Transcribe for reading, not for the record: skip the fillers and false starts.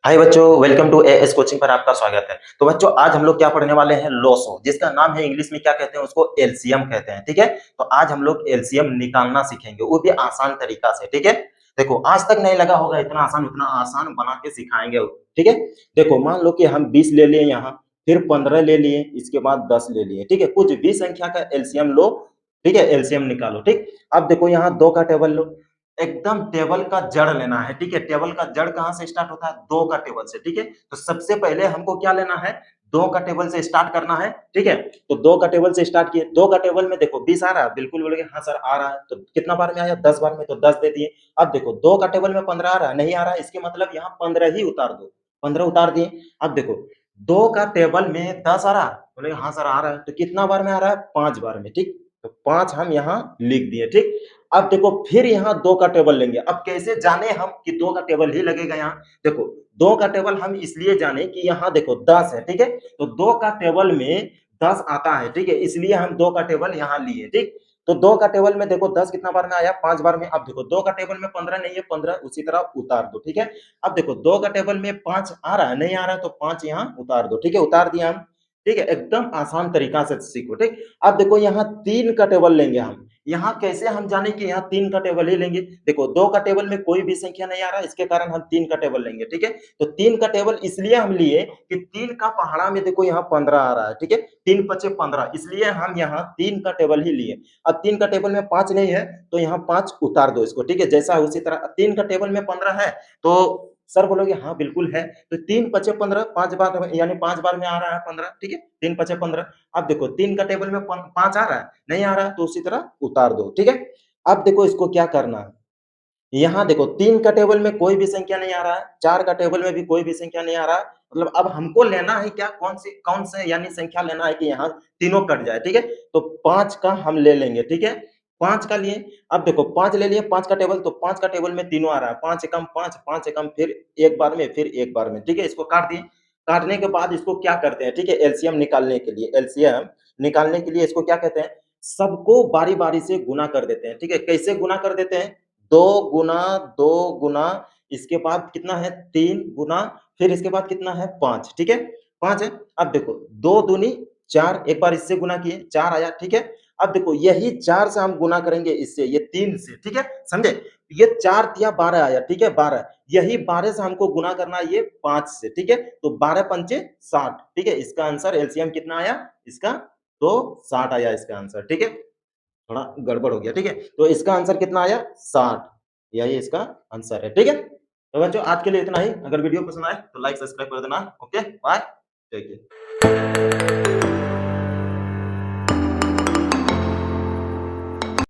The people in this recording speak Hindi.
हाय बच्चों, वेलकम टू एएस कोचिंग पर आपका स्वागत है। तो बच्चों आज हम लोग क्या पढ़ने वाले हैं, लॉसो, जिसका नाम है इंग्लिश में क्या कहते हैं, उसको एलसीएम कहते हैं। ठीक है, तो आज हम लोग एलसीएम निकालना सीखेंगे, वो भी आसान तरीका से। ठीक है, देखो आज तक नहीं लगा होगा इतना आसान, उतना आसान बना के सिखाएंगे। ठीक है, देखो मान लो कि हम 20 ले लिए यहाँ, फिर 15 ले लिए, इसके बाद 10 ले लिए। ठीक है, कुछ भी संख्या का एलसीएम लो। ठीक है, एलसीएम निकालो। ठीक, अब देखो यहाँ 2 का टेबल लो, एकदम टेबल का जड़ लेना है। ठीक है, टेबल का जड़ कहां से स्टार्ट होता है, 2 का टेबल से। ठीक है, तो सबसे पहले हमको क्या लेना है, 2 का टेबल से स्टार्ट करना है। ठीक है, तो 2 का टेबल से स्टार्ट किए, 2 का टेबल में देखो 20 आ रहा है, बिल्कुल बोलोगे हाँ सर आ रहा है। तो कितना बार में आया, 10 बार में, तो 10 दे दिए। अब देखो 2 का टेबल में 15 आ रहा है, नहीं आ रहा है, इसके मतलब यहाँ 15 ही उतार दो, 15 उतार दिए। अब देखो 2 का टेबल में 10 आ रहा है, बोले हाँ सर आ रहा है, तो कितना बार में आ रहा है, 5 बार में। ठीक, तो 5 हम यहाँ लिख दिए। ठीक, अब देखो फिर यहाँ 2 का टेबल लेंगे। अब कैसे जाने हम कि 2 का टेबल ही लगेगा यहाँ, देखो 2 का टेबल हम इसलिए जाने कि यहाँ देखो 10 है। ठीक है, तो 2 का टेबल में 10 आता है। ठीक है, इसलिए हम 2 का टेबल यहाँ लिए। ठीक, तो 2 का टेबल में देखो 10 कितना बार में आया, 5 बार में। अब देखो 2 का टेबल में 15 नहीं है, 15 उसी तरह उतार दो। ठीक है, अब देखो 2 का टेबल में 5 आ रहा है, नहीं आ रहा है, तो 5 यहाँ उतार दो। ठीक है, उतार दिया हम। ठीक है, एकदम आसान तरीका से सीखो। ठीक, अब देखो यहाँ 3 का टेबल लेंगे हम। यहाँ कैसे हम जाने कि यहाँ 3 का टेबल ही लेंगे, देखो 2 का टेबल में कोई भी संख्या नहीं आ रहा, इसके कारण हम 3 का टेबल लेंगे। ठीक है, तो 3 का टेबल इसलिए हम लिए कि 3 का पहाड़ा में देखो यहाँ 15 आ रहा है। ठीक है, 3 पचे 15, इसलिए हम यहाँ 3 का टेबल ही लिए। अब 3 का टेबल में 5 नहीं है, तो यहाँ 5 उतार दो इसको। ठीक है, जैसा उसी तरह 3 का टेबल में 15 है, तो सर बोलोगे हाँ बिल्कुल है, तो 3 पचे 15, 5 बार यानी 5 बार में आ रहा है 15। ठीक है, 3 पचे 15। अब देखो 3 का टेबल में 5 आ रहा है, नहीं आ रहा, तो उसी तरह उतार दो। ठीक है, अब देखो इसको क्या करना है, यहाँ देखो 3 का टेबल में कोई भी संख्या नहीं आ रहा है, 4 का टेबल में भी कोई भी संख्या नहीं आ रहा है, मतलब अब हमको लेना है क्या, कौन से यानी संख्या लेना है कि यहाँ तीनों कट जाए। ठीक है, तो 5 का हम ले लेंगे। ठीक है, 5 का लिए। अब देखो 5 ले लिए, 5 का टेबल, तो 5 का टेबल में तीनों आ रहा है, 5 एकम 5, 5 एकम फिर एक बार में, फिर एक बार में। ठीक है, इसको काट दिए। काटने के बाद इसको क्या करते हैं, ठीक है, एलसीएम निकालने के लिए, एलसीएम निकालने के लिए इसको क्या कहते हैं, सबको बारी-बारी से गुना कर देते हैं। ठीक है, कैसे गुना कर देते हैं, 2 गुना 2 गुना, इसके बाद कितना है 3 गुना, फिर इसके बाद कितना है 5। ठीक है, 5 है। अब देखो 2 दूनी 4, एक बार इससे गुना किए 4 आया। ठीक है, अब देखो यही 4 से हम गुना करेंगे इससे, ये 3 से। ठीक है, समझे, ये 4 तिया 12 आया। ठीक है, 12, यही 12 से हमको गुना करना है ये 5 से। ठीक है, तो 12 पंचे 60। ठीक है, इसका आंसर एलसीएम कितना आया इसका, तो 60 आया इसका आंसर। ठीक है, थोड़ा गड़बड़ हो गया। ठीक है, तो इसका आंसर कितना आया, 60, यही इसका आंसर है। ठीक है, तो बच्चों आज के लिए इतना ही। अगर वीडियो पसंद आए तो लाइक सब्सक्राइब कर देना। Okay bye, take care.